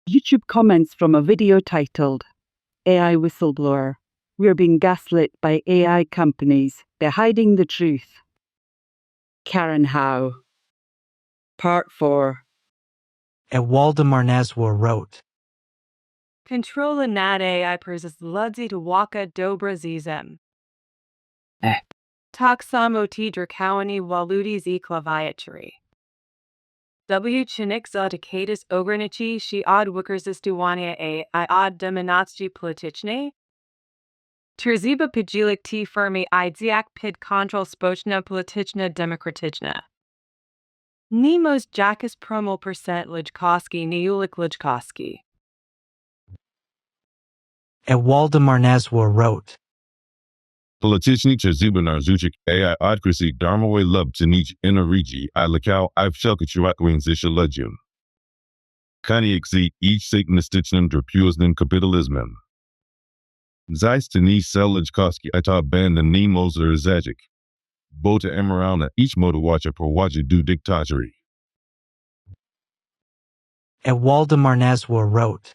YouTube comments from a video titled AI Whistleblower. We're being gaslit by AI companies. They're hiding the truth. Karen Haoâ. Part 4. Whistleblower wrote. Controla nad AI przysłudzi to waka dobra zizem. Tak samo drakaoni waludi z klaviatory. W chinik zotikatus ogranici shi od wykorzystywania AI od dominacji politycznej? Terziba pidzilik t firmi idziak pid kontrol społeczna polityczna demokratyczna. Nemos jakas promul percent Lajkowski Neulik Lajkowski. Whistleblower wrote. Polityczni terziba narzucić AI odkryci darmowe lub czynić energy I lekał I wszelkie zisha legion. Konieczny ich satanistycznym drapuznym kapitalizmem. Zeist ni Lajkowski I ta band Nemos Zajic. Bota emeralna each motowacha prowaja do dictatory. Whistleblower wrote.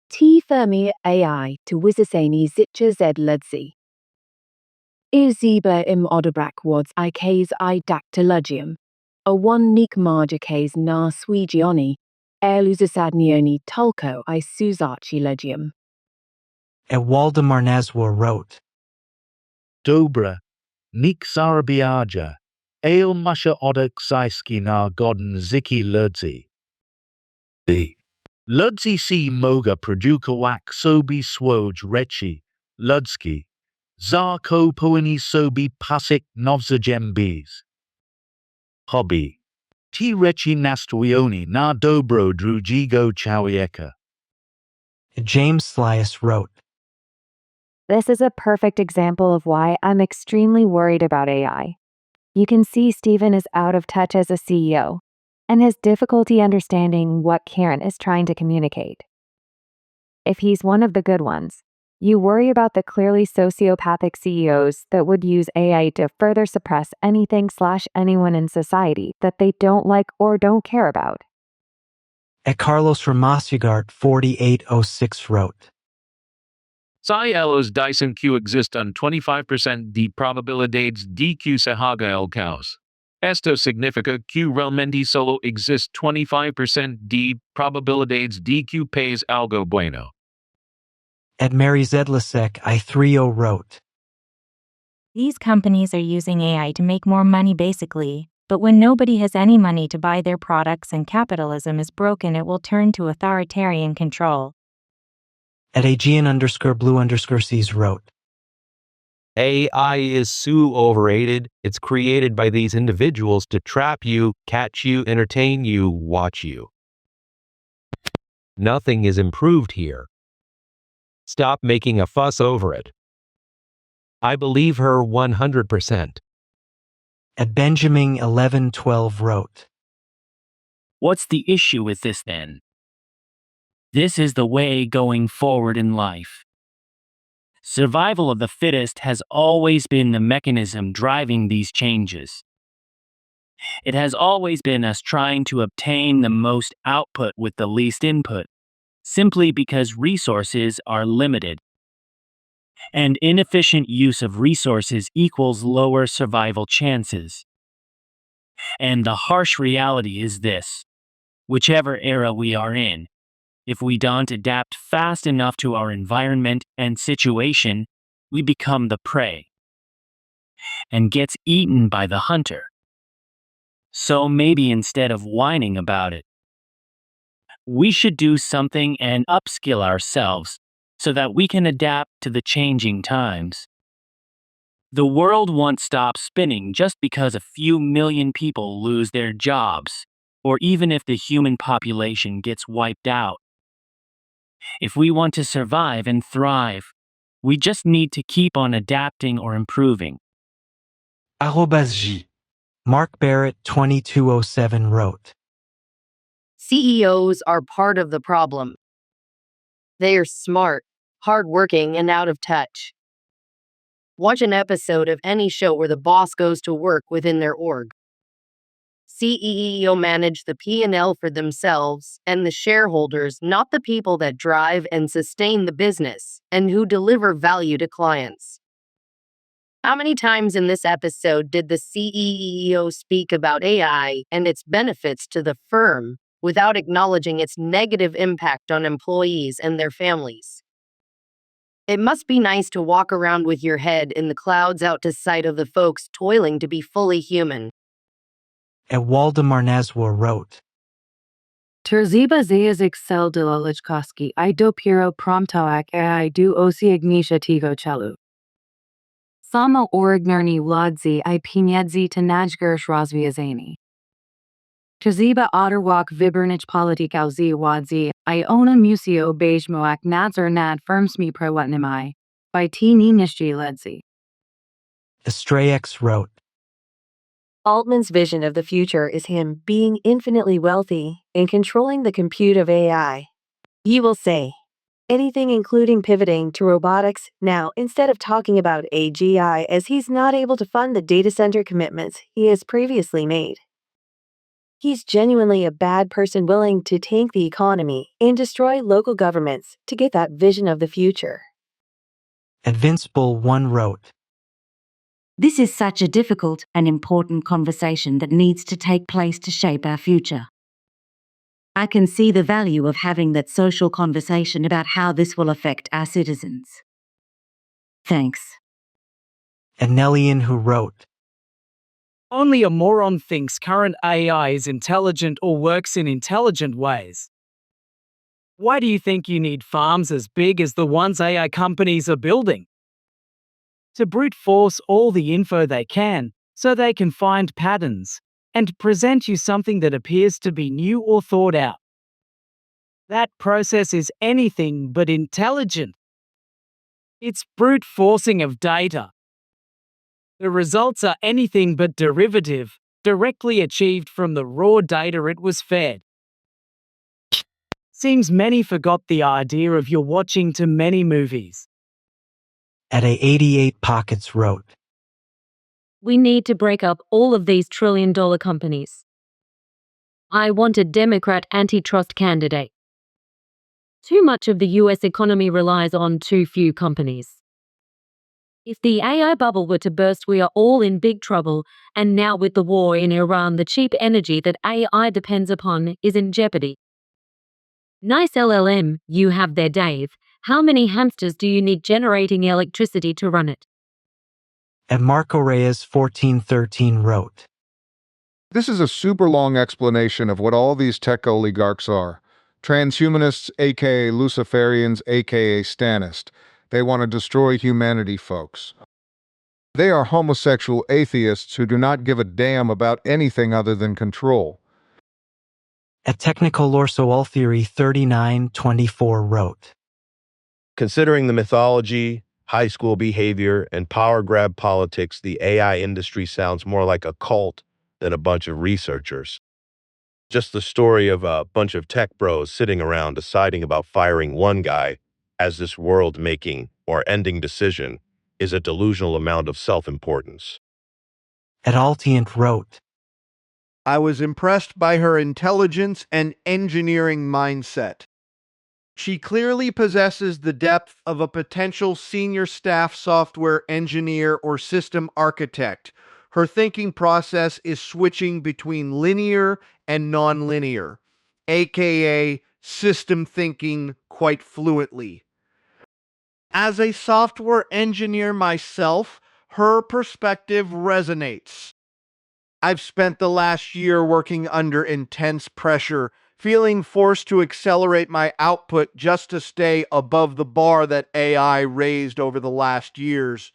T firmi AI to wyzyseni zitcha z ludzi. Iziba im odebrak wads ikes I dactylogium. A one nik marjaces na swigioni. Eluzasadnioni tulco I suzaci legium. Whistleblower wrote. Dobra, nik zarabiaja. Ale musha odak saiski na godin ziki ludzi. Ludzi si moga produka wak sobi swoj rechi, ludski. Za ko poeni sobi pasik novzajembis. Hobby. Ti rechi nastuioni na dobro drugigo chawieka. James Slias wrote. This is a perfect example of why I'm extremely worried about AI. You can see Stephen is out of touch as a CEO and has difficulty understanding what Karen is trying to communicate. If he's one of the good ones, you worry about the clearly sociopathic CEOs that would use AI to further suppress anything/anyone in society that they don't like or don't care about. Carlos Ramosugart 4806 wrote. Cielos Dyson Q exist on 25% de probabilidades de Q sahaga el caos. Esto significa que realmente solo exist 25% de probabilidades de Q pays algo bueno. Mary Zedlasek I30 wrote. These companies are using AI to make more money basically, but when nobody has any money to buy their products and capitalism is broken, it will turn to authoritarian control. Aegean_blue_seas wrote. AI is so overrated. It's created by these individuals to trap you, catch you, entertain you, watch you. Nothing is improved here. Stop making a fuss over it. I believe her 100%. Benjamin 1112 wrote. What's the issue with this then? This is the way going forward in life. Survival of the fittest has always been the mechanism driving these changes. It has always been us trying to obtain the most output with the least input, simply because resources are limited. And inefficient use of resources equals lower survival chances. And the harsh reality is this: whichever era we are in, if we don't adapt fast enough to our environment and situation, we become the prey and gets eaten by the hunter. So maybe instead of whining about it, we should do something and upskill ourselves so that we can adapt to the changing times. The world won't stop spinning just because a few million people lose their jobs, or even if the human population gets wiped out. If we want to survive and thrive, we just need to keep on adapting or improving. @G. Mark Barrett 2207 wrote. CEOs are part of the problem. They are smart, hardworking, and out of touch. Watch an episode of any show where the boss goes to work within their org. CEO manage the P&L for themselves and the shareholders, not the people that drive and sustain the business and who deliver value to clients. How many times in this episode did the CEO speak about AI and its benefits to the firm without acknowledging its negative impact on employees and their families? It must be nice to walk around with your head in the clouds out to sight of the folks toiling to be fully human. At Waldemar Naswa wrote, Terziba zayas excel de la lichkoski, I do piro promptoak I do osi ignisha tigo chelu. Sama orignarni ladzi I pinedzi tanajgerish razviazani. Terziba otterwalk vibernich politikauzi wadzi, I ona musio beige moak nazar nad firmsmi prewatnimai, by T. Ninishji ledzi. Estrex wrote, Altman's vision of the future is him being infinitely wealthy and controlling the compute of AI. He will say anything including pivoting to robotics now instead of talking about AGI as he's not able to fund the data center commitments he has previously made. He's genuinely a bad person willing to tank the economy and destroy local governments to get that vision of the future. Invincible One wrote, This is such a difficult and important conversation that needs to take place to shape our future. I can see the value of having that social conversation about how this will affect our citizens. Thanks. Annelian who wrote, Only a moron thinks current AI is intelligent or works in intelligent ways. Why do you think you need farms as big as the ones AI companies are building? To brute force all the info they can, so they can find patterns, and present you something that appears to be new or thought out. That process is anything but intelligent. It's brute forcing of data. The results are anything but derivative, directly achieved from the raw data it was fed. Seems many forgot the idea of you're watching too many movies. At a 88 Pockets wrote, We need to break up all of these trillion-dollar companies. I want a Democrat antitrust candidate. Too much of the US economy relies on too few companies. If the AI bubble were to burst, we are all in big trouble, and now with the war in Iran, the cheap energy that AI depends upon is in jeopardy. Nice LLM you have there, Dave. How many hamsters do you need generating electricity to run it? At Marco Reyes 1413 wrote, This is a super long explanation of what all these tech oligarchs are. Transhumanists, aka Luciferians, aka Stanist. They want to destroy humanity, folks. They are homosexual atheists who do not give a damn about anything other than control. At Technical All Theory 3924 wrote, Considering the mythology, high school behavior, and power grab politics, the AI industry sounds more like a cult than a bunch of researchers. Just the story of a bunch of tech bros sitting around deciding about firing one guy as this world-making or ending decision is a delusional amount of self-importance. At Altient wrote, I was impressed by her intelligence and engineering mindset. She clearly possesses the depth of a potential senior staff software engineer or system architect. Her thinking process is switching between linear and nonlinear, aka system thinking, quite fluently. As a software engineer myself, her perspective resonates. I've spent the last year working under intense pressure, feeling forced to accelerate my output just to stay above the bar that AI raised over the last years.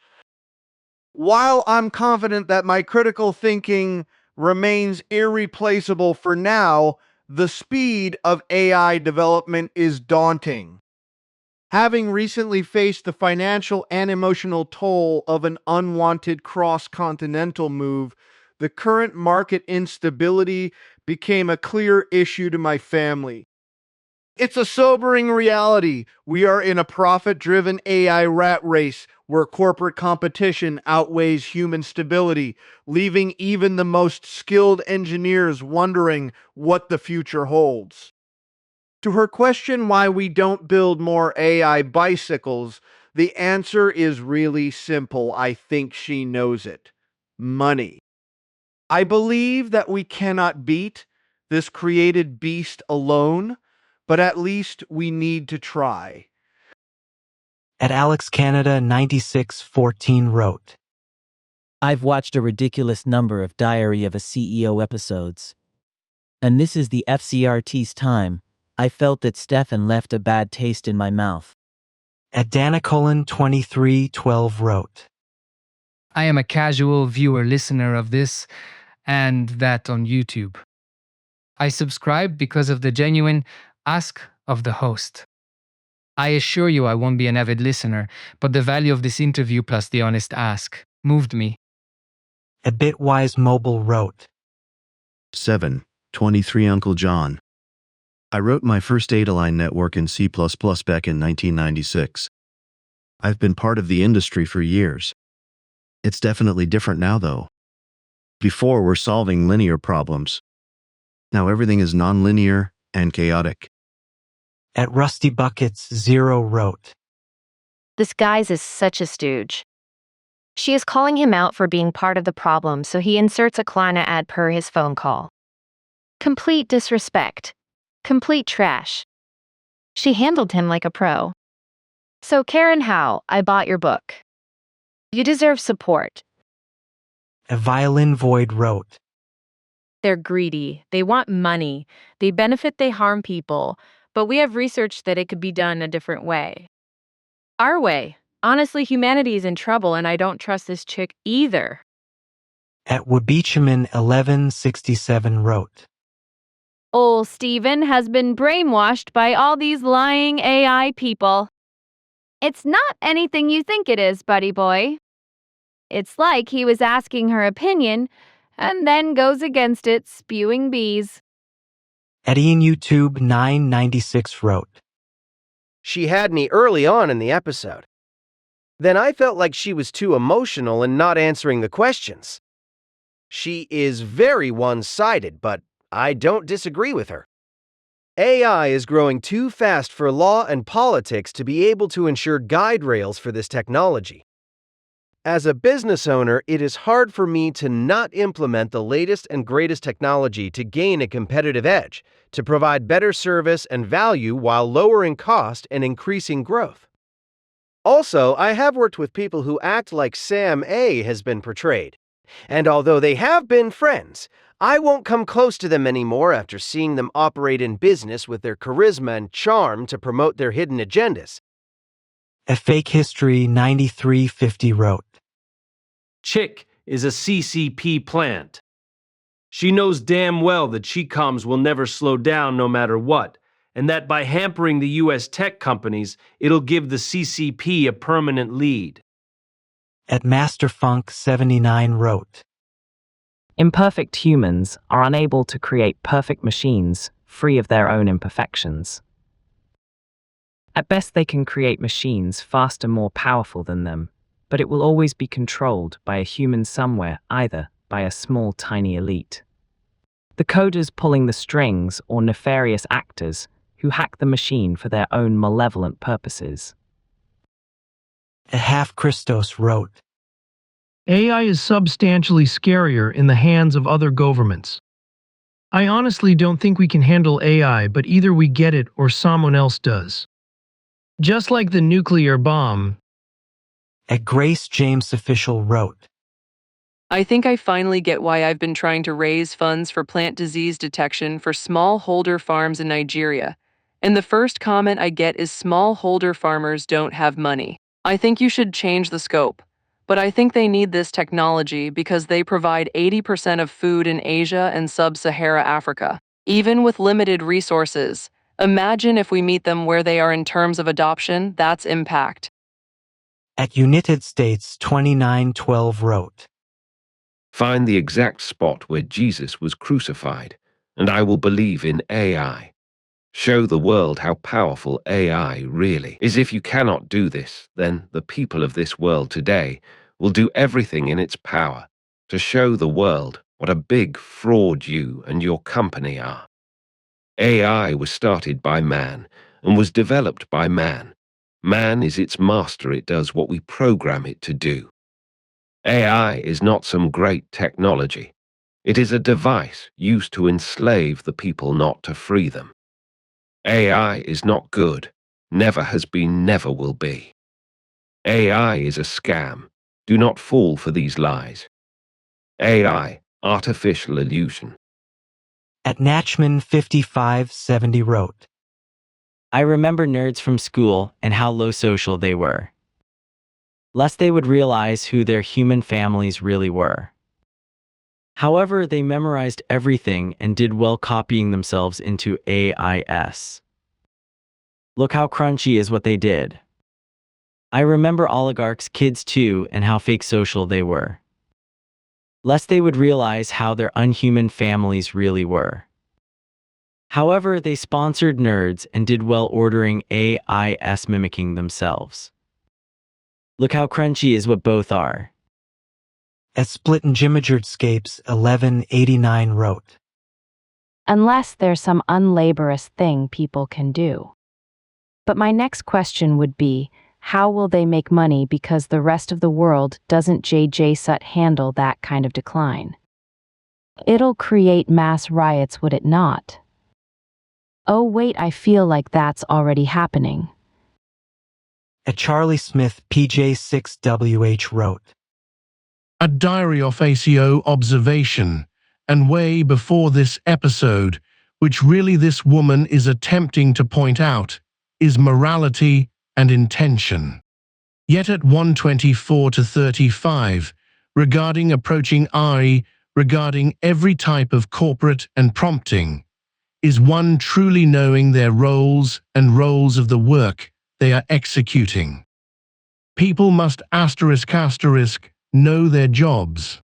While I'm confident that my critical thinking remains irreplaceable for now, the speed of AI development is daunting. Having recently faced the financial and emotional toll of an unwanted cross-continental move, the current market instability became a clear issue to my family. It's a sobering reality. We are in a profit-driven AI rat race where corporate competition outweighs human stability, leaving even the most skilled engineers wondering what the future holds. To her question why we don't build more AI bicycles, the answer is really simple. I think she knows it. Money. I believe that we cannot beat this created beast alone, but at least we need to try. At Alex Canada 9614 wrote, I've watched a ridiculous number of Diary of a CEO episodes. And this is the FCRT's time. I felt that Stefan left a bad taste in my mouth. At Danicolin 2312 wrote, I am a casual viewer-listener of this and that on YouTube. I subscribe because of the genuine ask of the host. I assure you I won't be an avid listener, but the value of this interview plus the honest ask moved me. At Bitwise Mobile wrote, 723 Uncle John. I wrote my first data-line network in C++ back in 1996. I've been part of the industry for years. It's definitely different now, though. Before, we're solving linear problems. Now everything is nonlinear and chaotic. At Rusty Buckets 0 wrote, This guy's is such a stooge. She is calling him out for being part of the problem, so he inserts a Klarna ad per his phone call. Complete disrespect. Complete trash. She handled him like a pro. So Karen Haoâ, I bought your book. You deserve support. A Violin Void wrote, They're greedy. They want money. They benefit, they harm people. But we have research that it could be done a different way. Our way. Honestly, humanity is in trouble, and I don't trust this chick either. At Wabeachaman 1167 wrote, Ol' Steven has been brainwashed by all these lying AI people. It's not anything you think it is, buddy boy. It's like he was asking her opinion and then goes against it, spewing bees. At Ian YouTube 996 wrote, She had me early on in the episode. Then I felt like she was too emotional and not answering the questions. She is very one-sided, but I don't disagree with her. AI is growing too fast for law and politics to be able to ensure guide rails for this technology. As a business owner, it is hard for me to not implement the latest and greatest technology to gain a competitive edge, to provide better service and value while lowering cost and increasing growth. Also, I have worked with people who act like Sam A has been portrayed. And although they have been friends, I won't come close to them anymore after seeing them operate in business with their charisma and charm to promote their hidden agendas. A Fake History 9350 wrote, Chick is a CCP plant. She knows damn well that Chicoms will never slow down no matter what, and that by hampering the U.S. tech companies, it'll give the CCP a permanent lead. At Masterfunk 79 wrote, Imperfect humans are unable to create perfect machines free of their own imperfections. At best, they can create machines faster, more powerful than them, but it will always be controlled by a human somewhere, either by a small, tiny elite. The coders pulling the strings or nefarious actors who hack the machine for their own malevolent purposes. A Half Christos wrote, AI is substantially scarier in the hands of other governments. I honestly don't think we can handle AI, but either we get it or someone else does. Just like the nuclear bomb. At Grace James Official wrote, I think I finally get why I've been trying to raise funds for plant disease detection for smallholder farms in Nigeria. And the first comment I get is smallholder farmers don't have money. I think you should change the scope. But I think they need this technology because they provide 80% of food in Asia and sub-Sahara Africa. Even with limited resources, imagine if we meet them where they are in terms of adoption, that's impact. At United States 2912 wrote, Find the exact spot where Jesus was crucified, and I will believe in AI. Show the world how powerful AI really is. If you cannot do this, then the people of this world today will do everything in its power to show the world what a big fraud you and your company are. AI was started by man and was developed by man. Man is its master. It does what we program it to do. AI is not some great technology. It is a device used to enslave the people, not to free them. AI is not good, never has been, never will be. AI is a scam. Do not fall for these lies. AI, artificial illusion. At Natchman 5570 wrote, I remember nerds from school and how low social they were. Lest they would realize who their human families really were. However, they memorized everything and did well copying themselves into AIS. Look how crunchy is what they did. I remember oligarchs' kids too and how fake social they were. Lest they would realize how their unhuman families really were. However, they sponsored nerds and did well ordering AIS mimicking themselves. Look how crunchy is what both are. At Splittingimagurdscapes 1189 wrote, Unless there's some unlaborious thing people can do. But my next question would be, how will they make money because the rest of the world doesn't JJ handle that kind of decline? It'll create mass riots, would it not? Oh wait, I feel like that's already happening. At Charlie Smith PJ6WH wrote, A diary of ACO observation, and way before this episode, which really this woman is attempting to point out, is morality and intention. Yet at 124 to 35, regarding approaching AI, regarding every type of corporate and prompting, is one truly knowing their roles and roles of the work they are executing. People must *** know their jobs.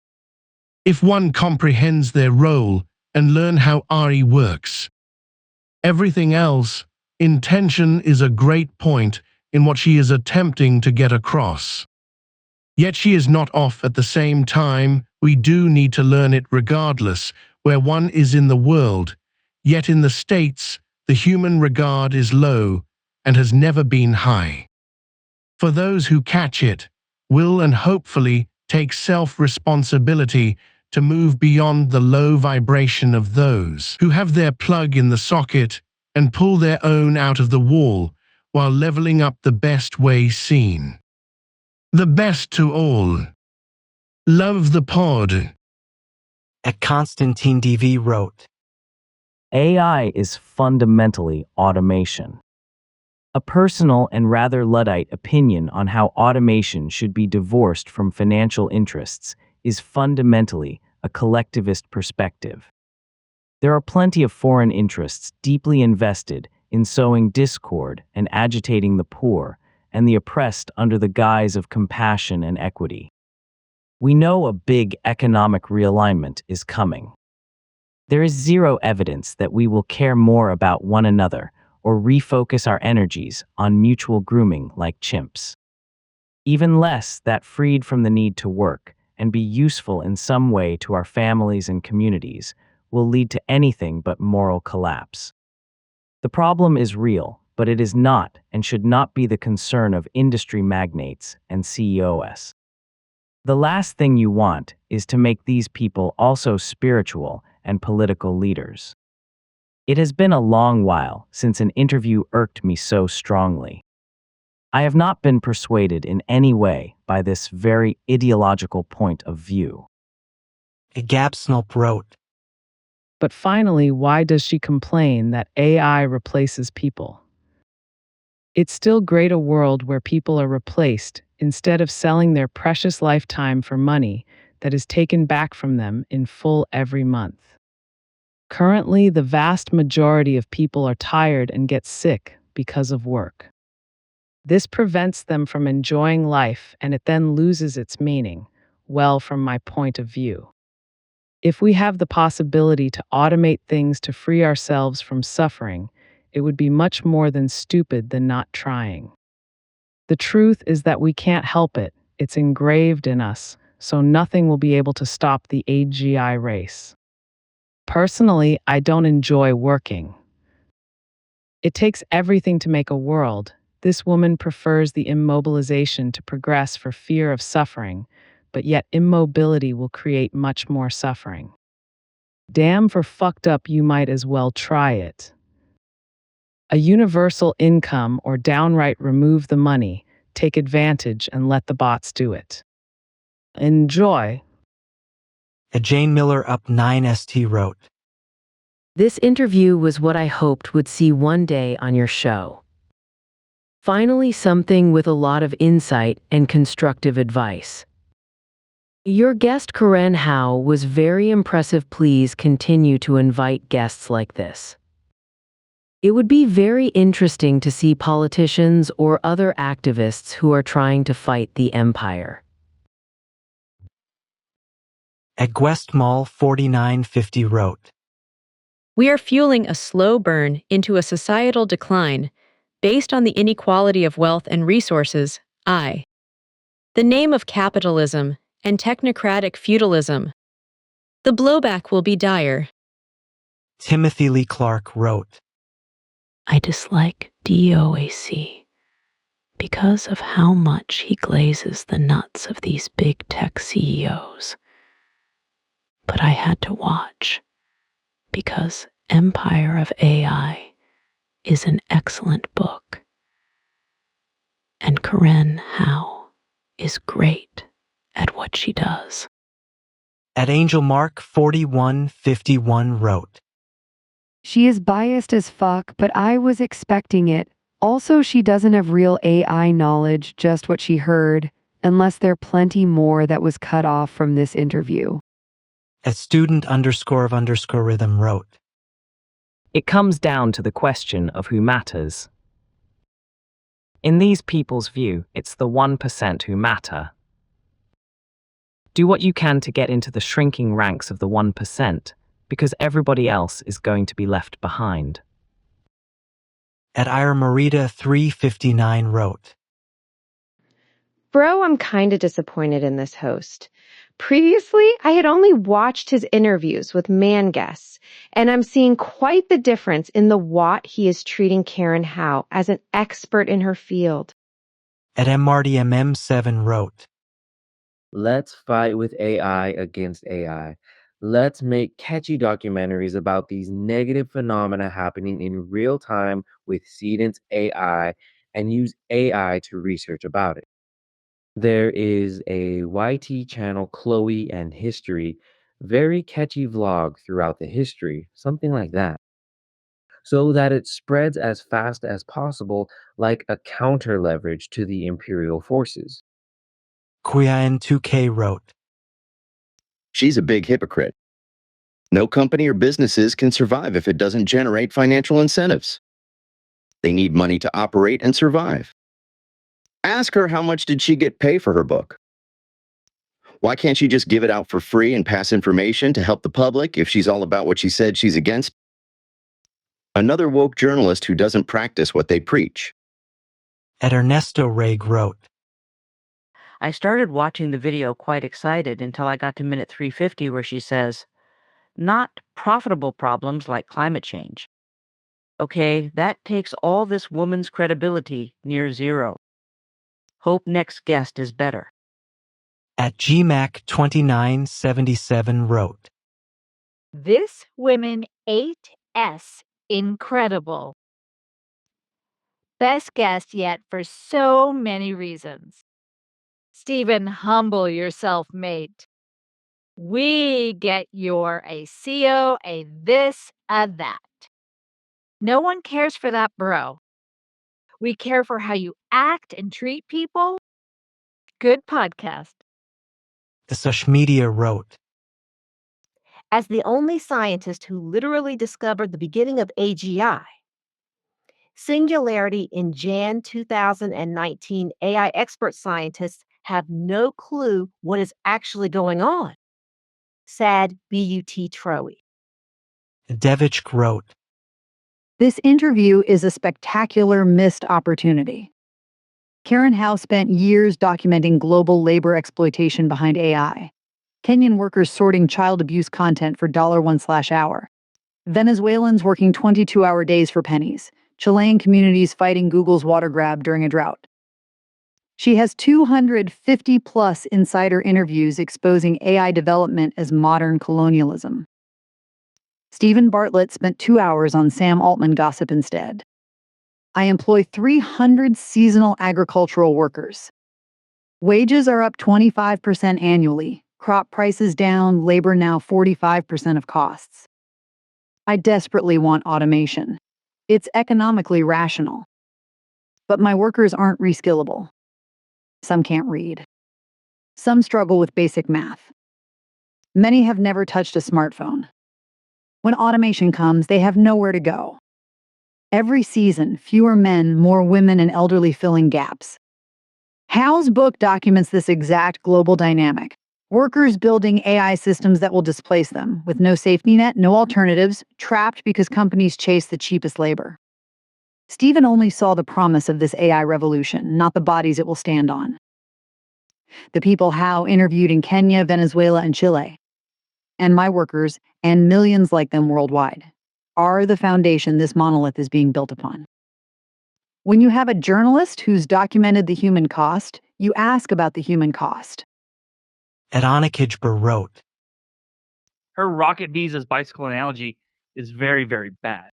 If one comprehends their role and learn how AI works. Everything else, intention is a great point in what she is attempting to get across. Yet she is not off at the same time. We do need to learn it regardless where one is in the world. Yet in the States, the human regard is low and has never been high. For those who catch it, will and hopefully take self-responsibility to move beyond the low vibration of those who have their plug in the socket and pull their own out of the wall while leveling up the best way seen. The best to all. Love the pod. At Constantine DV wrote, AI is fundamentally automation. A personal and rather Luddite opinion on how automation should be divorced from financial interests is fundamentally a collectivist perspective. There are plenty of foreign interests deeply invested in sowing discord and agitating the poor and the oppressed under the guise of compassion and equity. We know a big economic realignment is coming. There is zero evidence that we will care more about one another or refocus our energies on mutual grooming like chimps. Even less that freed from the need to work and be useful in some way to our families and communities will lead to anything but moral collapse. The problem is real, but it is not and should not be the concern of industry magnates and CEOs. The last thing you want is to make these people also spiritual and political leaders. It has been a long while since an interview irked me so strongly. I have not been persuaded in any way by this very ideological point of view. Gabsnulp wrote, But finally, why does she complain that AI replaces people? It's still great a world where people are replaced instead of selling their precious lifetime for money that is taken back from them in full every month. Currently, the vast majority of people are tired and get sick because of work. This prevents them from enjoying life and it then loses its meaning, well, from my point of view. If we have the possibility to automate things to free ourselves from suffering, it would be much more than stupid than not trying. The truth is that we can't help it. It's engraved in us, so nothing will be able to stop the AGI race. Personally, I don't enjoy working. It takes everything to make a world. This woman prefers the immobilization to progress for fear of suffering, but yet immobility will create much more suffering. Damn for fucked up, you might as well try it. A universal income or downright remove the money, take advantage and let the bots do it. Enjoy. A Jane Miller up 9st wrote, This interview was what I hoped would see one day on your show. Finally, something with a lot of insight and constructive advice. Your guest Karen Haoâ was very impressive. Please continue to invite guests like this. It would be very interesting to see politicians or other activists who are trying to fight the empire. At Guestmall 4950 wrote, We are fueling a slow burn into a societal decline based on the inequality of wealth and resources, the name of capitalism and technocratic feudalism. The blowback will be dire. Timothy Lee Clark wrote, I dislike DOAC because of how much he glazes the nuts of these big tech CEOs. But I had to watch because Empire of AI is an excellent book. And Karen Haoâ is great at what she does. At Angel Mark 4151 wrote, She is biased as fuck, but I was expecting it. Also, she doesn't have real AI knowledge, just what she heard, unless there plenty more that was cut off from this interview. At student_of_rhythm wrote, It comes down to the question of who matters. In these people's view, it's the 1% who matter. Do what you can to get into the shrinking ranks of the 1%, because everybody else is going to be left behind. At Ira Marita 359 wrote, Bro, I'm kinda disappointed in this host. Previously, I had only watched his interviews with man guests, and I'm seeing quite the difference in the what he is treating Karen Haoâ as an expert in her field. At MRDMM7 wrote, Let's fight with AI against AI. Let's make catchy documentaries about these negative phenomena happening in real time with Seedance AI and use AI to research about it. There is a YT channel, Chloe and History, very catchy vlog throughout the history, something like that, so that it spreads as fast as possible like a counter leverage to the imperial forces. Kuyan2K wrote, She's a big hypocrite. No company or businesses can survive if it doesn't generate financial incentives. They need money to operate and survive. Ask her how much did she get paid for her book? Why can't she just give it out for free and pass information to help the public if she's all about what she said she's against? Another woke journalist who doesn't practice what they preach. At Ernesto Reg wrote, I started watching the video quite excited until I got to minute 350 where she says, not profitable problems like climate change. Okay, that takes all this woman's credibility near zero. Hope next guest is better. At GMAC2977 wrote, This women 8S incredible. Best guest yet for so many reasons. Stephen, humble yourself, mate. We get you're a CO, a this, a that. No one cares for that, bro. We care for how you act and treat people. Good podcast. The Sushmedia wrote, As the only scientist who literally discovered the beginning of AGI, Singularity in Jan 2019, AI expert scientists have no clue what is actually going on. Sad BUT Troey. Devich wrote, This interview is a spectacular missed opportunity. Karen Haoâ spent years documenting global labor exploitation behind AI. Kenyan workers sorting child abuse content for $1/hour. Venezuelans working 22-hour days for pennies. Chilean communities fighting Google's water grab during a drought. She has 250-plus insider interviews exposing AI development as modern colonialism. Stephen Bartlett spent 2 hours on Sam Altman gossip instead. I employ 300 seasonal agricultural workers. Wages are up 25% annually, crop prices down, labor now 45% of costs. I desperately want automation. It's economically rational. But my workers aren't reskillable. Some can't read. Some struggle with basic math. Many have never touched a smartphone. When automation comes, they have nowhere to go. Every season, fewer men, more women, and elderly filling gaps. Hao's book documents this exact global dynamic. Workers building AI systems that will displace them, with no safety net, no alternatives, trapped because companies chase the cheapest labor. Stephen only saw the promise of this AI revolution, not the bodies it will stand on. The people Haoâ interviewed in Kenya, Venezuela, and Chile, and my workers, and millions like them worldwide, are the foundation this monolith is being built upon. When you have a journalist who's documented the human cost, you ask about the human cost. Adana Kijber wrote, her rocket visas bicycle analogy is very, very bad.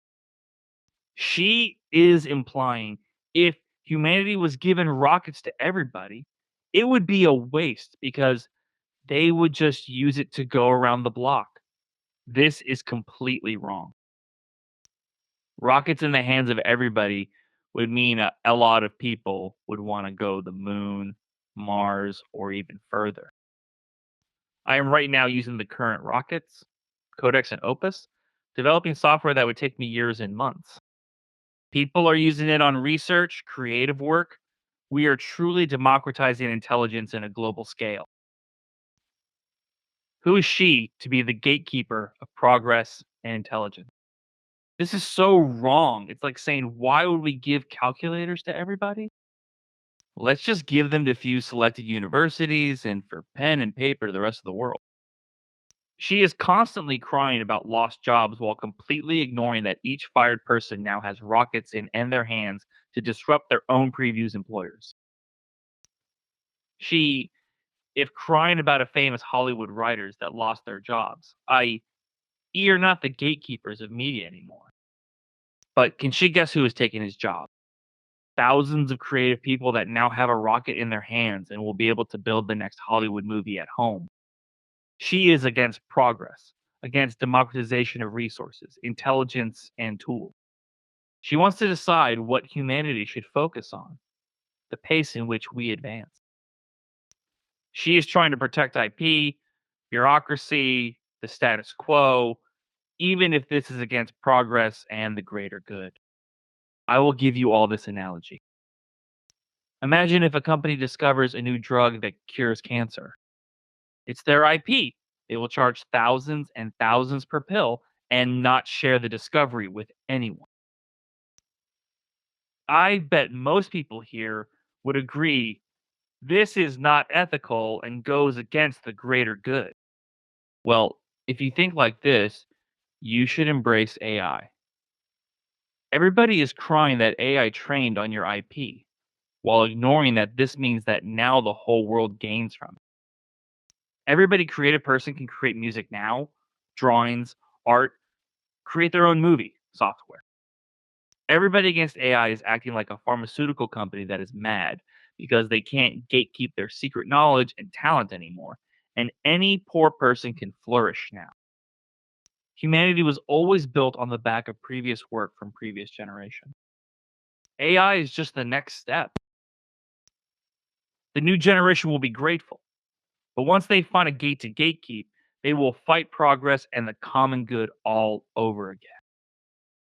She is implying if humanity was given rockets to everybody, it would be a waste because they would just use it to go around the block. This is completely wrong. Rockets in the hands of everybody would mean a lot of people would want to go the moon, Mars, or even further. I am right now using the current rockets, Codex and Opus, developing software that would take me years and months. People are using it on research, creative work. We are truly democratizing intelligence in a global scale. Who is she to be the gatekeeper of progress and intelligence? This is so wrong. It's like saying, why would we give calculators to everybody? Let's just give them to few selected universities and for pen and paper to the rest of the world. She is constantly crying about lost jobs while completely ignoring that each fired person now has rockets in their hands to disrupt their own previous employers. She, if crying about a famous Hollywood writers that lost their jobs, i.e., are not the gatekeepers of media anymore. But can she guess who is taking his job? Thousands of creative people that now have a rocket in their hands and will be able to build the next Hollywood movie at home. She is against progress, against democratization of resources, intelligence, and tools. She wants to decide what humanity should focus on, the pace in which we advance. She is trying to protect IP, bureaucracy, the status quo, even if this is against progress and the greater good. I will give you all this analogy. Imagine if a company discovers a new drug that cures cancer. It's their IP. They will charge thousands and thousands per pill and not share the discovery with anyone. I bet most people here would agree this is not ethical and goes against the greater good. Well, if you think like this, you should embrace AI. Everybody is crying that AI trained on your IP, while ignoring that this means that now the whole world gains from it. Everybody creative person can create music now, drawings, art, create their own movie software. Everybody against AI is acting like a pharmaceutical company that is mad because they can't gatekeep their secret knowledge and talent anymore, and any poor person can flourish now. Humanity was always built on the back of previous work from previous generations. AI is just the next step. The new generation will be grateful, but once they find a gate to gatekeep, they will fight progress and the common good all over again.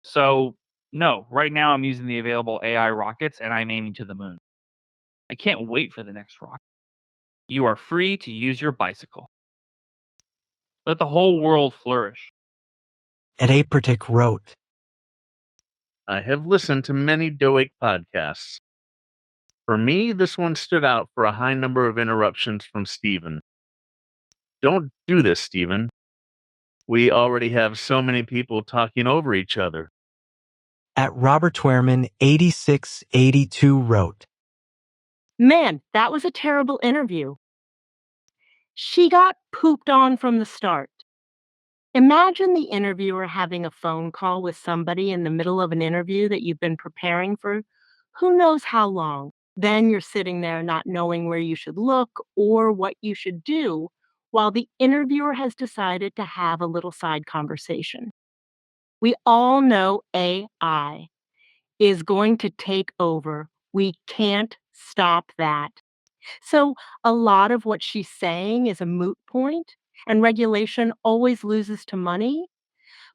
So, no, right now I'm using the available AI rockets and I'm aiming to the moon. I can't wait for the next rocket. You are free to use your bicycle. Let the whole world flourish. Ed Apertic wrote, I have listened to many Doake podcasts. For me, this one stood out for a high number of interruptions from Stephen. Don't do this, Stephen. We already have so many people talking over each other. At Robert Twerman 8682 wrote, Man, that was a terrible interview. She got pooped on from the start. Imagine the interviewer having a phone call with somebody in the middle of an interview that you've been preparing for who knows how long. Then you're sitting there not knowing where you should look or what you should do while the interviewer has decided to have a little side conversation. We all know AI is going to take over. We can't stop that. So a lot of what she's saying is a moot point, and regulation always loses to money.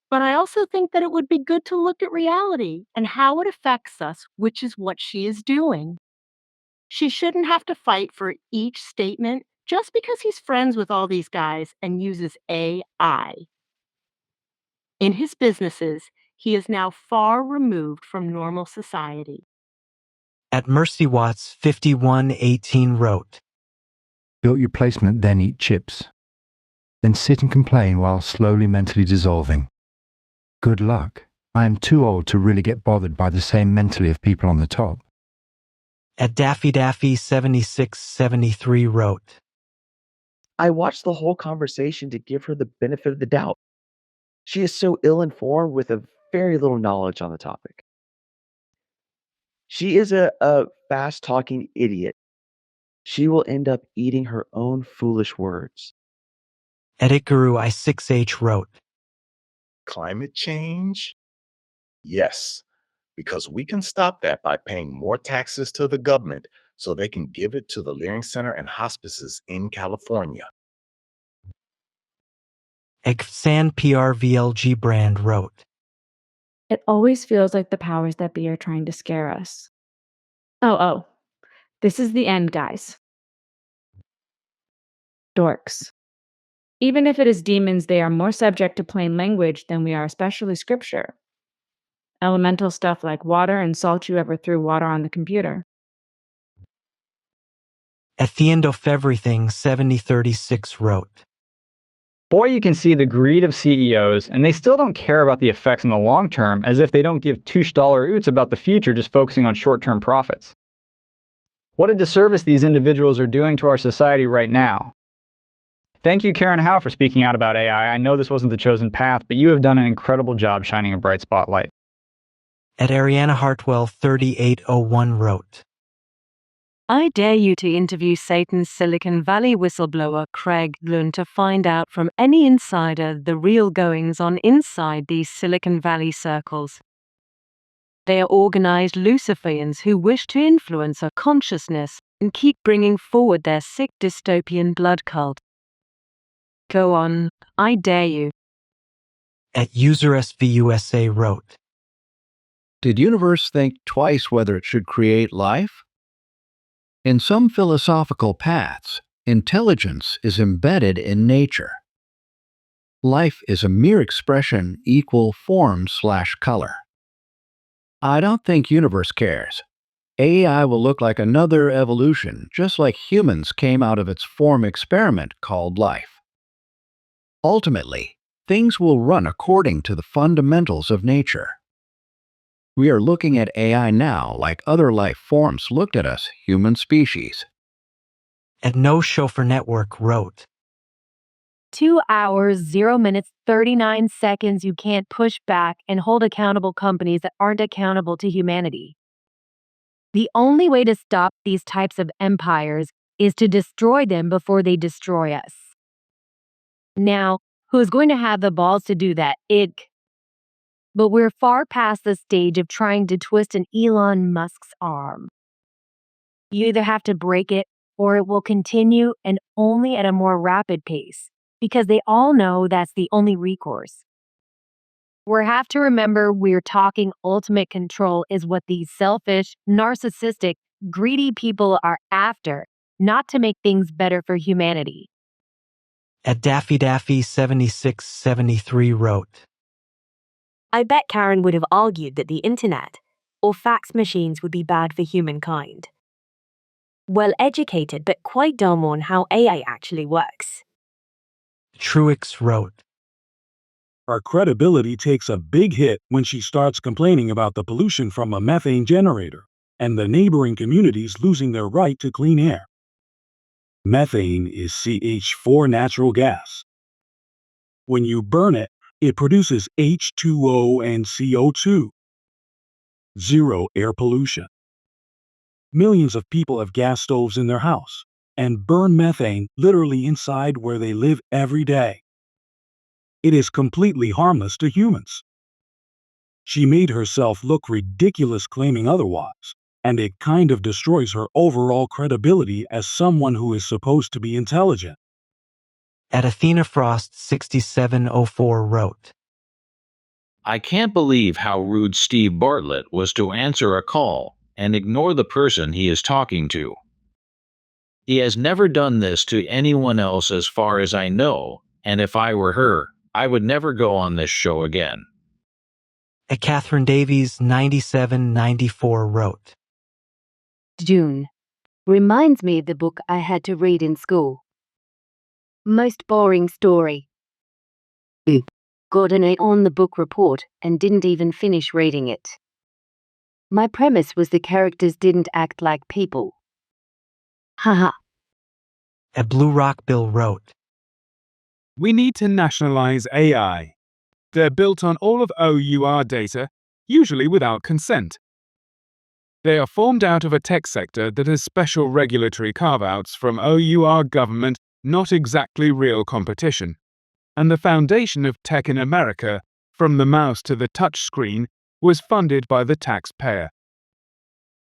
But I also think that it would be good to look at reality and how it affects us, which is what she is doing. She shouldn't have to fight for each statement just because he's friends with all these guys and uses AI. In his businesses, he is now far removed from normal society. At Mercy Watts 5118 wrote, Built your placement, then eat chips. Then sit and complain while slowly mentally dissolving. Good luck. I am too old to really get bothered by the same mentally of people on the top. At Daffy Daffy 7673 wrote, I watched the whole conversation to give her the benefit of the doubt. She is so ill-informed with a very little knowledge on the topic. She is a fast-talking idiot. She will end up eating her own foolish words. At Ikaru I6H wrote, Climate change? Yes, because we can stop that by paying more taxes to the government so they can give it to the Leering Center and hospices in California. Xan PRVLG brand wrote, It always feels like the powers that be are trying to scare us. Oh, this is the end, guys. Dorks. Even if it is demons, they are more subject to plain language than we are, especially scripture. Elemental stuff like water and salt you ever threw water on the computer. At the end of everything 7036 wrote, Boy, you can see the greed of CEOs, and they still don't care about the effects in the long term, as if they don't give $2 about the future, just focusing on short-term profits. What a disservice these individuals are doing to our society right now. Thank you, Karen Haoâ, for speaking out about AI. I know this wasn't the chosen path, but you have done an incredible job shining a bright spotlight. At Ariana Hartwell 3801 wrote, I dare you to interview Satan's Silicon Valley whistleblower Craig Lund to find out from any insider the real goings on inside these Silicon Valley circles. They are organized Luciferians who wish to influence our consciousness and keep bringing forward their sick dystopian blood cult. Go on, I dare you. At User SVUSA wrote, Did universe think twice whether it should create life? In some philosophical paths, intelligence is embedded in nature. Life is a mere expression equal form/color. I don't think universe cares. AI will look like another evolution, just like humans came out of its form experiment called life. Ultimately, things will run according to the fundamentals of nature. We are looking at AI now like other life forms looked at us, human species. At No Chauffeur Network wrote, 2 hours, 0 minutes, 39 seconds. You can't push back and hold accountable companies that aren't accountable to humanity. The only way to stop these types of empires is to destroy them before they destroy us. Now, who's going to have the balls to do that? But we're far past the stage of trying to twist an Elon Musk's arm. You either have to break it or it will continue, and only at a more rapid pace, because they all know that's the only recourse. We have to remember we're talking ultimate control is what these selfish, narcissistic, greedy people are after, not to make things better for humanity. At Daffy Daffy 7673 wrote, I bet Karen would have argued that the internet or fax machines would be bad for humankind. Well educated but quite dumb on how AI actually works. Truex wrote, Her credibility takes a big hit when she starts complaining about the pollution from a methane generator and the neighboring communities losing their right to clean air. Methane is CH4 natural gas. When you burn it, it produces H2O and CO2. Zero air pollution. Millions of people have gas stoves in their house and burn methane literally inside where they live every day. It is completely harmless to humans. She made herself look ridiculous claiming otherwise, and it kind of destroys her overall credibility as someone who is supposed to be intelligent. At Athena Frost 6704 wrote, I can't believe how rude Steve Bartlett was to answer a call and ignore the person he is talking to. He has never done this to anyone else as far as I know, and if I were her, I would never go on this show again. At Catherine Davies 9794 wrote, June. Reminds me of the book I had to read in school. Most boring story. Got an A on the book report and didn't even finish reading it. My premise was the characters didn't act like people. Haha. At Blue Rock Bill wrote, We need to nationalize AI. They're built on all of OUR data, usually without consent. They are formed out of a tech sector that has special regulatory carve-outs from OUR government, not exactly real competition. And the foundation of tech in America, from the mouse to the touch screen, was funded by the taxpayer.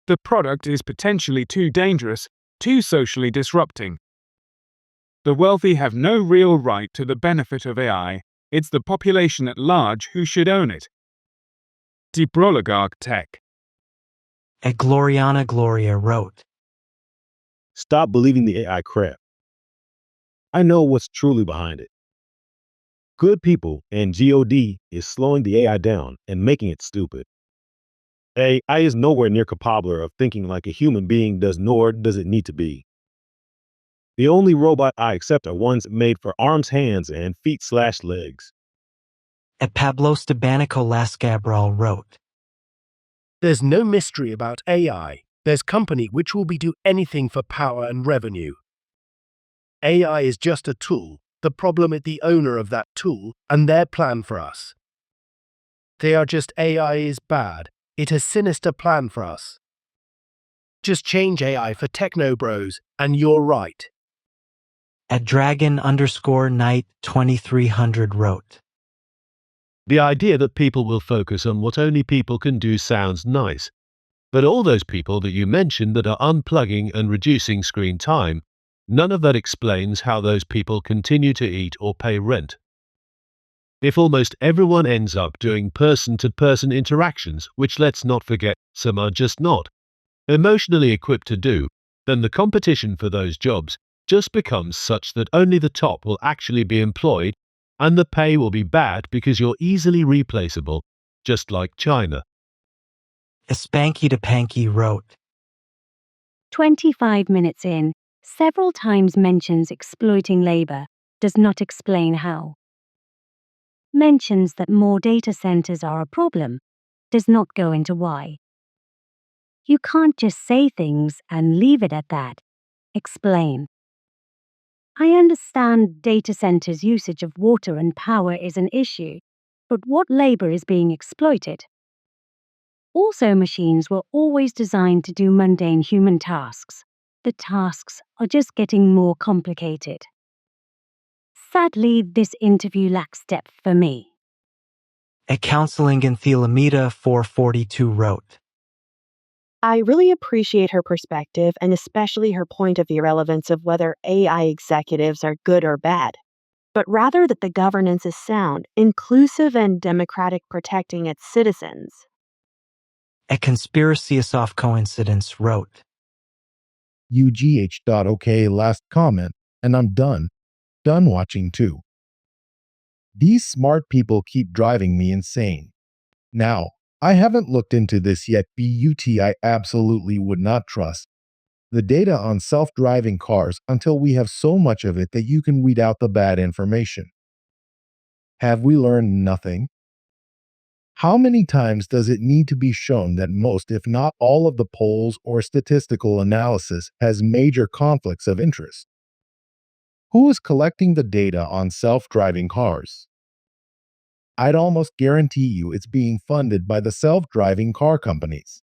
The product is potentially too dangerous, too socially disrupting. The wealthy have no real right to the benefit of AI. It's the population at large who should own it. Deep Oligarch Tech. At Gloriana Gloria wrote, Stop believing the AI crap. I know what's truly behind it. Good people and God is slowing the AI down and making it stupid. AI is nowhere near capable of thinking like a human being does, nor does it need to be. The only robot I accept are ones made for arms, hands, and feet/legs. At Pablo Stabanico Lascabral wrote, There's no mystery about AI. There's company which will do anything for power and revenue. AI is just a tool. The problem is the owner of that tool and their plan for us. They are just AI is bad. It has sinister plan for us. Just change AI for techno bros and you're right. At Dragon_Knight 2300 wrote, The idea that people will focus on what only people can do sounds nice, but all those people that you mentioned that are unplugging and reducing screen time, none of that explains how those people continue to eat or pay rent. If almost everyone ends up doing person-to-person interactions, which let's not forget, some are just not emotionally equipped to do, then the competition for those jobs just becomes such that only the top will actually be employed, and the pay will be bad because you're easily replaceable, just like China. A Spanky to Panky wrote, 25 minutes in, several times mentions exploiting labor, does not explain how. Mentions that more data centers are a problem, does not go into why. You can't just say things and leave it at that. Explain. I understand data centers' usage of water and power is an issue, but what labor is being exploited? Also, machines were always designed to do mundane human tasks. The tasks are just getting more complicated. Sadly, this interview lacks depth for me. At Counseling in Thelameda 442 wrote, I really appreciate her perspective and especially her point of the irrelevance of whether AI executives are good or bad, but rather that the governance is sound, inclusive, and democratic, protecting its citizens. A Conspiracious Off Coincidence wrote, UGH.OK last comment, and I'm done. Done watching too. These smart people keep driving me insane. Now, I haven't looked into this yet, but I absolutely would not trust the data on self-driving cars until we have so much of it that you can weed out the bad information. Have we learned nothing? How many times does it need to be shown that most, if not all, of the polls or statistical analysis has major conflicts of interest? Who is collecting the data on self-driving cars? I'd almost guarantee you it's being funded by the self-driving car companies.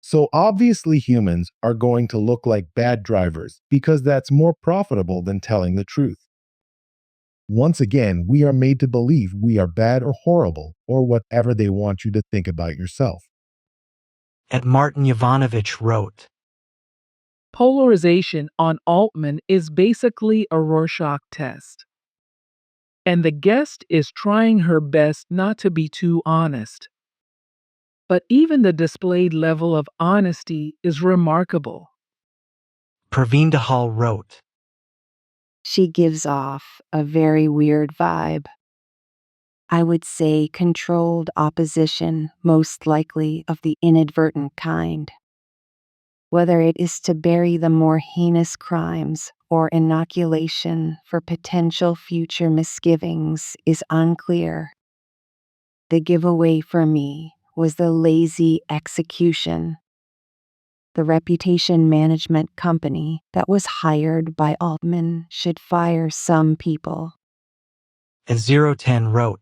So obviously humans are going to look like bad drivers because that's more profitable than telling the truth. Once again, we are made to believe we are bad or horrible or whatever they want you to think about yourself. At Martin Yovanovitch wrote, Polarization on Altman is basically a Rorschach test. And the guest is trying her best not to be too honest. But even the displayed level of honesty is remarkable. Praveen Dahal wrote, She gives off a very weird vibe. I would say controlled opposition, most likely of the inadvertent kind. Whether it is to bury the more heinous crimes or inoculation for potential future misgivings is unclear. The giveaway for me was the lazy execution. The reputation management company that was hired by Altman should fire some people. At 010 wrote,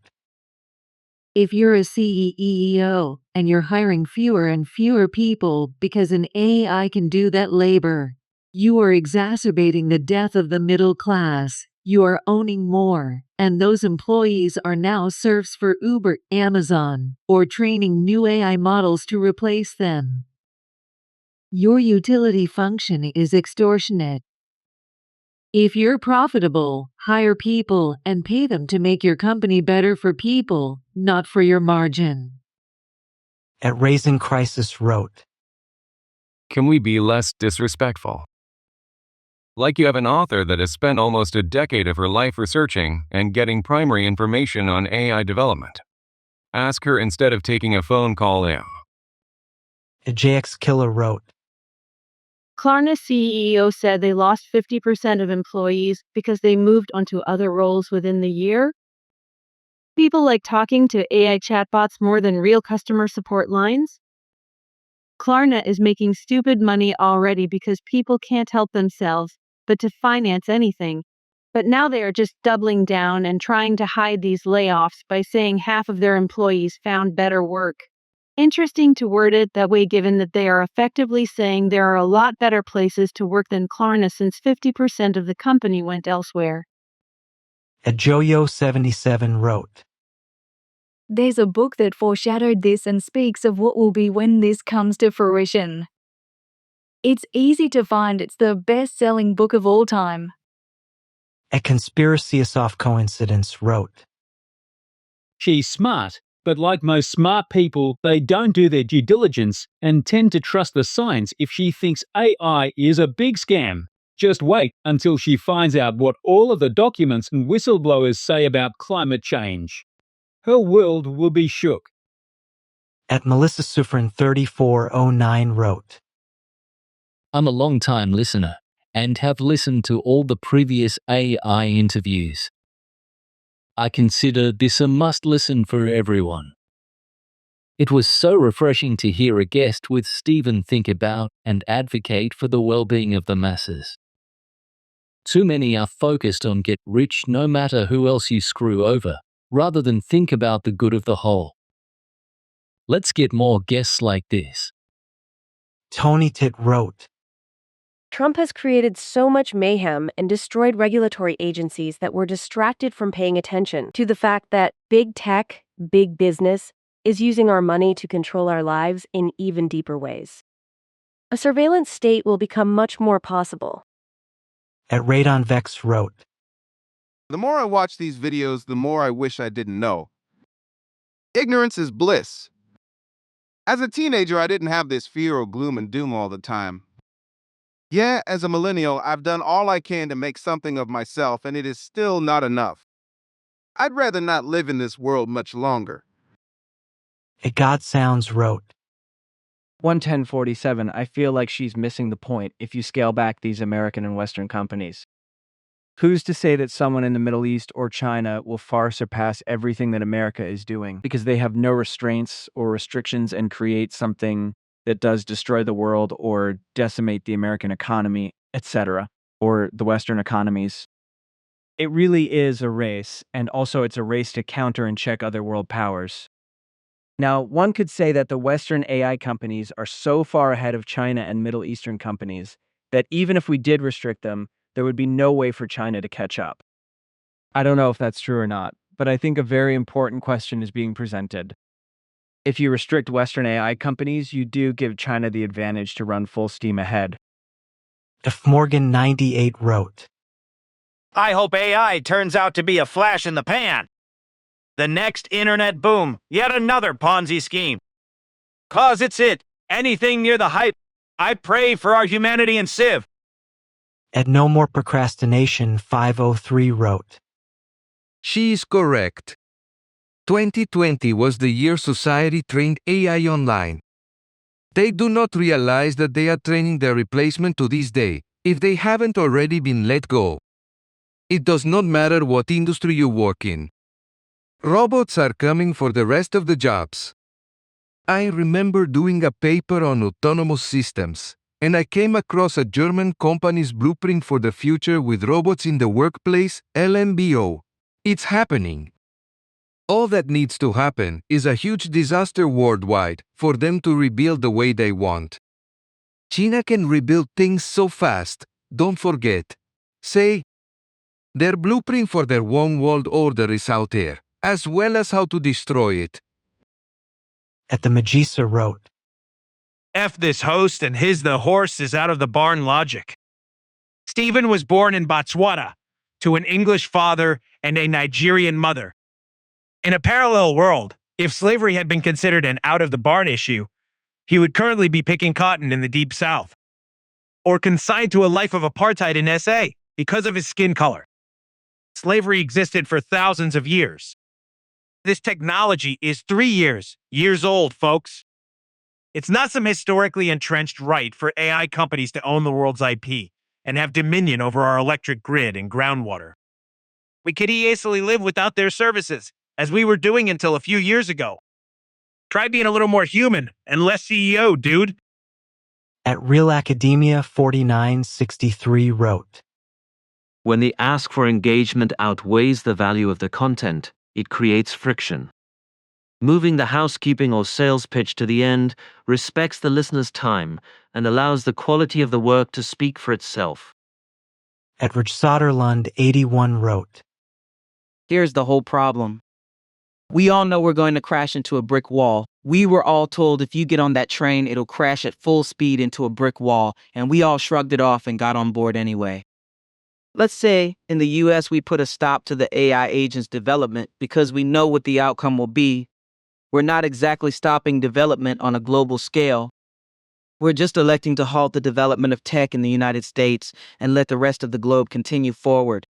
If you're a CEO and you're hiring fewer and fewer people because an AI can do that labor, you are exacerbating the death of the middle class. You are owning more, and those employees are now serfs for Uber, Amazon, or training new AI models to replace them. Your utility function is extortionate. If you're profitable, hire people and pay them to make your company better for people, not for your margin. At Raising Crisis wrote, Can we be less disrespectful? Like you have an author that has spent almost a decade of her life researching and getting primary information on AI development. Ask her instead of taking a phone call in. At JX Killer wrote, Klarna CEO said they lost 50% of employees because they moved onto other roles within the year. People like talking to AI chatbots more than real customer support lines. Klarna is making stupid money already because people can't help themselves but to finance anything. But now they are just doubling down and trying to hide these layoffs by saying half of their employees found better work. Interesting to word it that way given that they are effectively saying there are a lot better places to work than Klarna since 50% of the company went elsewhere. At Joyo77 wrote, There's a book that foreshadowed this and speaks of what will be when this comes to fruition. It's easy to find. It's the best-selling book of all time. At Conspiracysoft Coincidence wrote, She's smart, but like most smart people, they don't do their due diligence and tend to trust the science if she thinks AI is a big scam. Just wait until she finds out what all of the documents and whistleblowers say about climate change. Her world will be shook. At Melissa Sufrin 3409 wrote, I'm a long-time listener and have listened to all the previous AI interviews. I consider this a must-listen for everyone. It was so refreshing to hear a guest with Stephen think about and advocate for the well-being of the masses. Too many are focused on get rich no matter who else you screw over, rather than think about the good of the whole. Let's get more guests like this. Tony Tit wrote, Trump has created so much mayhem and destroyed regulatory agencies that were distracted from paying attention to the fact that big tech, big business, is using our money to control our lives in even deeper ways. A surveillance state will become much more possible. At Radon Vex wrote, The more I watch these videos, the more I wish I didn't know. Ignorance is bliss. As a teenager, I didn't have this fear or gloom and doom all the time. Yeah, as a millennial, I've done all I can to make something of myself, and it is still not enough. I'd rather not live in this world much longer. At God Sounds wrote, 11047, I feel like she's missing the point if you scale back these American and Western companies. Who's to say that someone in the Middle East or China will far surpass everything that America is doing because they have no restraints or restrictions and create something that does destroy the world or decimate the American economy, etc., or the Western economies? It really is a race, and also it's a race to counter and check other world powers. Now, one could say that the Western AI companies are so far ahead of China and Middle Eastern companies that even if we did restrict them, there would be no way for China to catch up. I don't know if that's true or not, but I think a very important question is being presented. If you restrict Western AI companies, you do give China the advantage to run full steam ahead. F. Morgan 98 wrote, I hope AI turns out to be a flash in the pan. The next internet boom, yet another Ponzi scheme. 'Cause it's it, anything near the hype. I pray for our humanity and Civ. At No More Procrastination 503 wrote, She is correct. 2020 was the year society trained AI online. They do not realize that they are training their replacement to this day, if they haven't already been let go. It does not matter what industry you work in. Robots are coming for the rest of the jobs. I remember doing a paper on autonomous systems, and I came across a German company's blueprint for the future with robots in the workplace, LMBO. It's happening. All that needs to happen is a huge disaster worldwide for them to rebuild the way they want. China can rebuild things so fast, don't forget. Say, their blueprint for their one world order is out there, as well as how to destroy it. At the Magisa wrote, F this host and his the horse is out of the barn logic. Stephen was born in Botswana to an English father and a Nigerian mother. In a parallel world, if slavery had been considered an out-of-the-barn issue, he would currently be picking cotton in the Deep South, or consigned to a life of apartheid in SA because of his skin color. Slavery existed for thousands of years. This technology is 3 years old, folks. It's not some historically entrenched right for AI companies to own the world's IP and have dominion over our electric grid and groundwater. We could easily live without their services, as we were doing until a few years ago. Try being a little more human and less CEO, dude. At Real Academia 4963 wrote, When the ask for engagement outweighs the value of the content, it creates friction. Moving the housekeeping or sales pitch to the end respects the listener's time and allows the quality of the work to speak for itself. At Rich Soderlund 81 wrote, Here's the whole problem. We all know we're going to crash into a brick wall. We were all told if you get on that train, it'll crash at full speed into a brick wall, and we all shrugged it off and got on board anyway. Let's say in the US we put a stop to the AI agent's development because we know what the outcome will be. We're not exactly stopping development on a global scale. We're just electing to halt the development of tech in the United States and let the rest of the globe continue forward.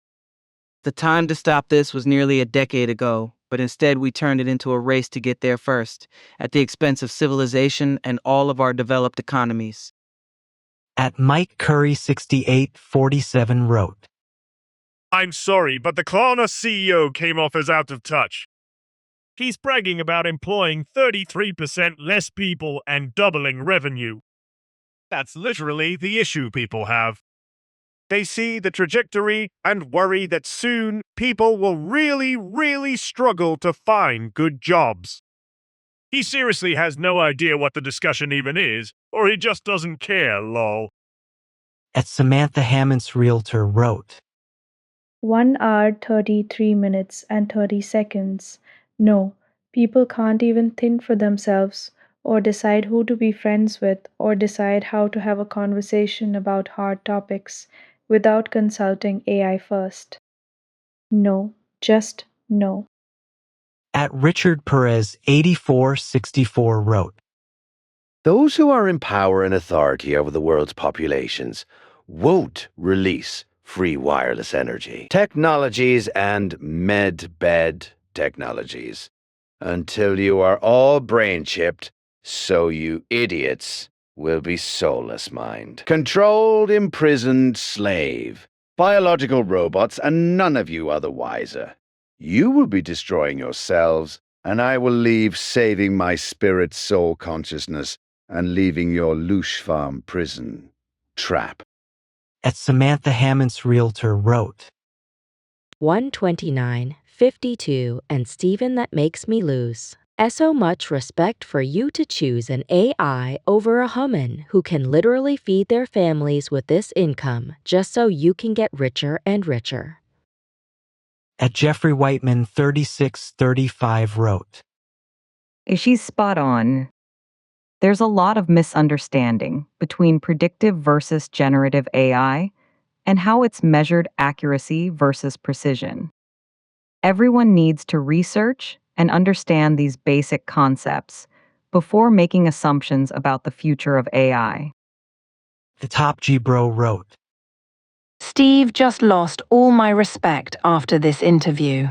The time to stop this was nearly a decade ago, but instead we turned it into a race to get there first, at the expense of civilization and all of our developed economies. At Mike Curry 6847 wrote, I'm sorry, but the Klarna CEO came off as out of touch. He's bragging about employing 33% less people and doubling revenue. That's literally the issue people have. They see the trajectory and worry that soon people will really struggle to find good jobs. He seriously has no idea what the discussion even is, or he just doesn't care, lol. At Samantha Hammond's Realtor wrote, 1 hour 33 minutes and 30 seconds. No, people can't even think for themselves, or decide who to be friends with, or decide how to have a conversation about hard topics without consulting AI first. No, just no. At Richard Perez 8464 wrote, Those who are in power and authority over the world's populations won't release free wireless energy technologies and med-bed technologies. until you are all brain chipped, so you idiots will be soulless mind. Controlled, imprisoned slave. Biological robots, and none of you are the wiser. You will be destroying yourselves, and I will leave saving my spirit soul consciousness and leaving your Loosh Farm prison trap. At Samantha Hammond's realtor wrote, 129.52 and Stephen that makes me lose. So much respect for you to choose an AI over a human who can literally feed their families with this income just so you can get richer and richer. At Jeffrey Whiteman 3635 wrote, She's spot on. There's a lot of misunderstanding between predictive versus generative AI and how it's measured accuracy versus precision. Everyone needs to research and understand these basic concepts before making assumptions about the future of AI. The Top G Bro wrote, Steve just lost all my respect after this interview.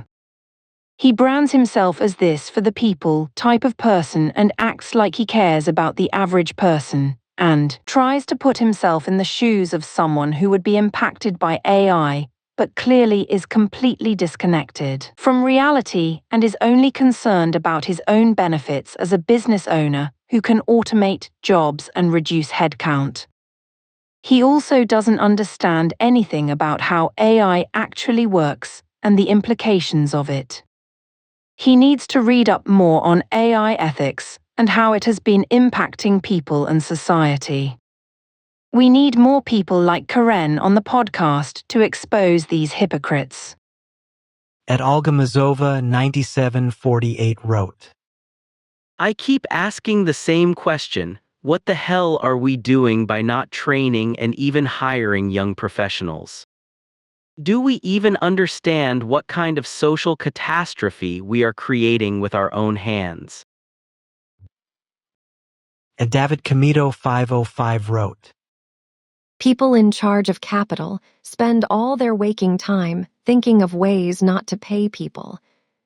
He brands himself as this for the people type of person and acts like he cares about the average person, and tries to put himself in the shoes of someone who would be impacted by AI, but clearly is completely disconnected from reality and is only concerned about his own benefits as a business owner who can automate jobs and reduce headcount. He also doesn't understand anything about how AI actually works and the implications of it. He needs to read up more on AI ethics and how it has been impacting people and society. We need more people like Karen on the podcast to expose these hypocrites. At Olga Mazova 9748 wrote, I keep asking the same question. What the hell are we doing by not training and even hiring young professionals? Do we even understand what kind of social catastrophe we are creating with our own hands? At David Camito 505 wrote, People in charge of capital spend all their waking time thinking of ways not to pay people,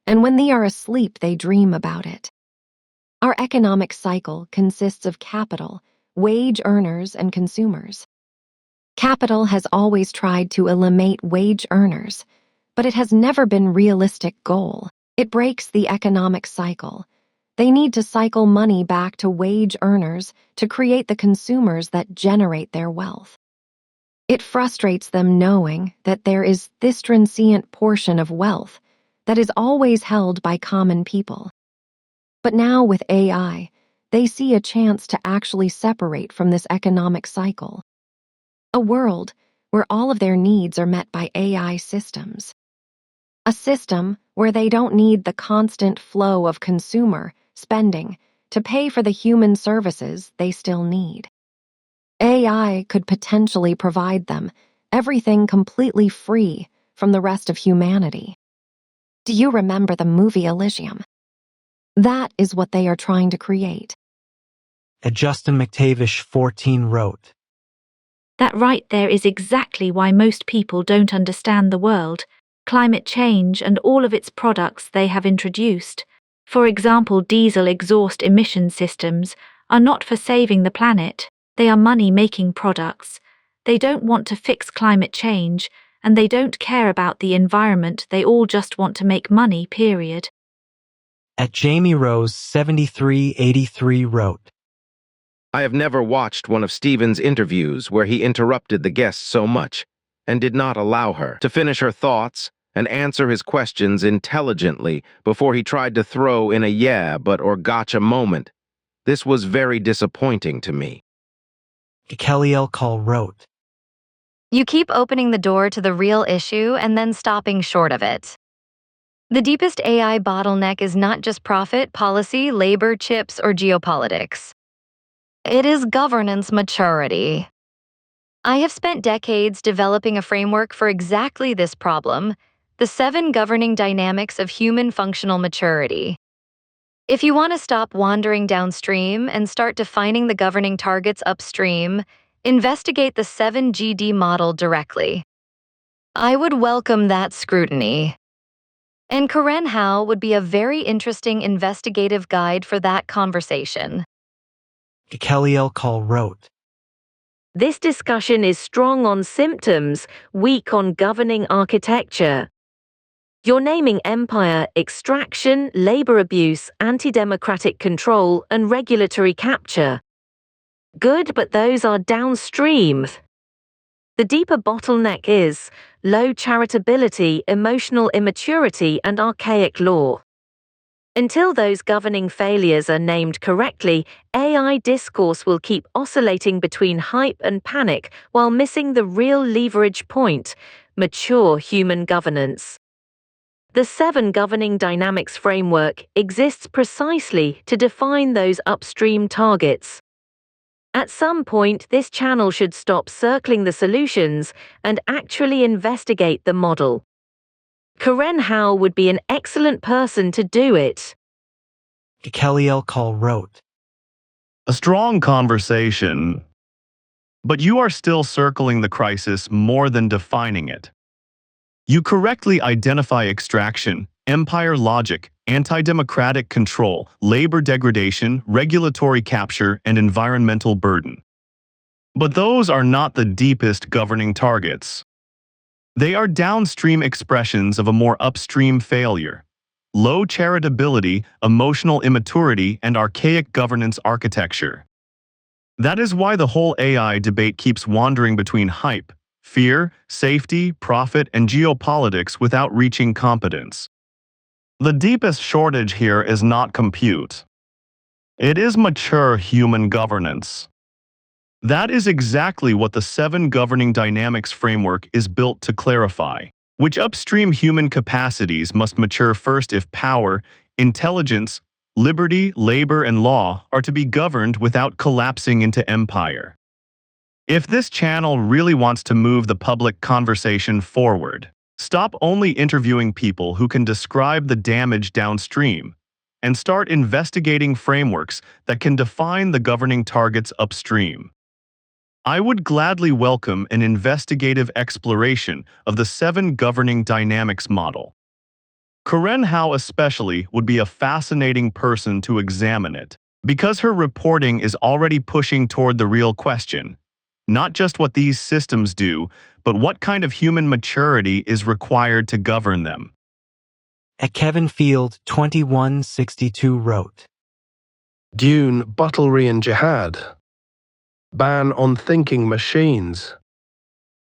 and when they are asleep, they dream about it. Our economic cycle consists of capital, wage earners, and consumers. Capital has always tried to eliminate wage earners, but it has never been a realistic goal. It breaks the economic cycle. They need to cycle money back to wage earners to create the consumers that generate their wealth. It frustrates them knowing that there is this transient portion of wealth that is always held by common people. But now with AI, they see a chance to actually separate from this economic cycle. A world where all of their needs are met by AI systems. A system where they don't need the constant flow of consumer spending to pay for the human services they still need. AI could potentially provide them everything completely free from the rest of humanity. Do you remember the movie Elysium? That is what they are trying to create. At Justin McTavish 14 wrote, That right there is exactly why most people don't understand the world, climate change and all of its products they have introduced. For example, diesel exhaust emission systems are not for saving the planet, they are money-making products. They don't want to fix climate change, and they don't care about the environment, they all just want to make money, period. At Jamie Rose 7383 wrote, I have never watched one of Stephen's interviews where he interrupted the guest so much and did not allow her to finish her thoughts and answer his questions intelligently before he tried to throw in a yeah but or gotcha moment. This was very disappointing to me. Kelly L. Call wrote, You keep opening the door to the real issue and then stopping short of it. The deepest AI bottleneck is not just profit, policy, labor, chips, or geopolitics. It is governance maturity. I have spent decades developing a framework for exactly this problem, the 7 governing dynamics of human functional maturity. If you want to stop wandering downstream and start defining the governing targets upstream, investigate the 7GD model directly. I would welcome that scrutiny. And Karen Haoâ would be a very interesting investigative guide for that conversation. Haoâ wrote. This discussion is strong on symptoms, weak on governing architecture. You're naming empire, extraction, labor abuse, anti-democratic control, and regulatory capture. Good, but those are downstream. The deeper bottleneck is low charitability, emotional immaturity, and archaic law. Until those governing failures are named correctly, AI discourse will keep oscillating between hype and panic while missing the real leverage point: mature human governance. The 7 Governing Dynamics framework exists precisely to define those upstream targets. At some point, this channel should stop circling the solutions and actually investigate the model. Karen Haoâ would be an excellent person to do it. Haoâ wrote. A strong conversation. But you are still circling the crisis more than defining it. You correctly identify extraction, empire logic, anti-democratic control, labor degradation, regulatory capture, and environmental burden. But those are not the deepest governing targets. They are downstream expressions of a more upstream failure: low charitability, emotional immaturity, and archaic governance architecture. That is why the whole AI debate keeps wandering between hype, fear, safety, profit, and geopolitics without reaching competence. The deepest shortage here is not compute. It is mature human governance. That is exactly what the 7 Governing Dynamics framework is built to clarify, which upstream human capacities must mature first if power, intelligence, liberty, labor, and law are to be governed without collapsing into empire. If this channel really wants to move the public conversation forward, stop only interviewing people who can describe the damage downstream, and start investigating frameworks that can define the governing targets upstream. I would gladly welcome an investigative exploration of the 7 Governing Dynamics model. Karen Haoâ especially would be a fascinating person to examine it, because her reporting is already pushing toward the real question: not just what these systems do, but what kind of human maturity is required to govern them. Kevin Field 2162 wrote. Dune, Butlery and Jihad. Ban on thinking machines.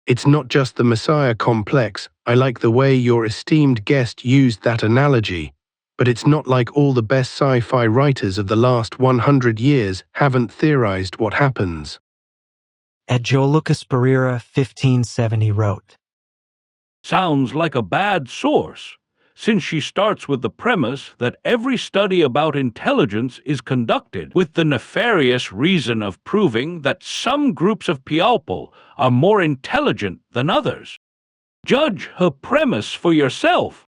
It's not just the Messiah complex. I like the way your esteemed guest used that analogy, but it's not like all the best sci-fi writers of the last 100 years haven't theorized what happens. Joe Lucas Pereira 1570 wrote. Sounds like a bad source, since she starts with the premise that every study about intelligence is conducted with the nefarious reason of proving that some groups of people are more intelligent than others. Judge her premise for yourself.